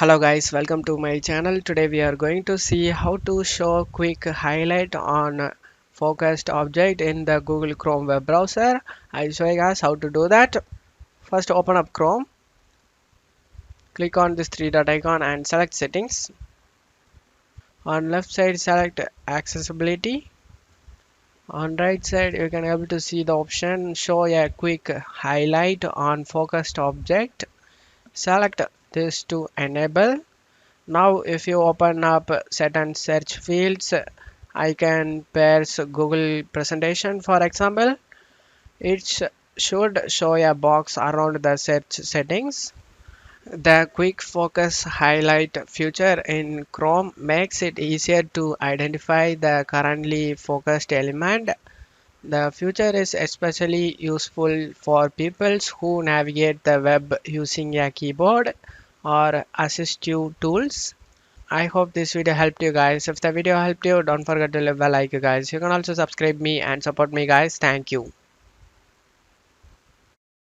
Hello guys, welcome to my channel. Today we are going to see how to show quick highlight on focused object in the Google Chrome web browser. I'll show you guys how to do that. First open up Chrome, click on this three dot icon and select settings. On left side select accessibility. On right side you can able to see the option show a quick highlight on focused object. Select this to enable. Now if you open up certain search fields, I can pair Google presentation for example. It should show a box around the search settings. The quick focus highlight feature in Chrome makes it easier to identify the currently focused element. The feature is especially useful for people who navigate the web using a keyboard or assistive tools. I hope this video helped you guys. If the video helped you, don't forget to leave a like, you guys. You can also subscribe me and support me, guys. Thank you.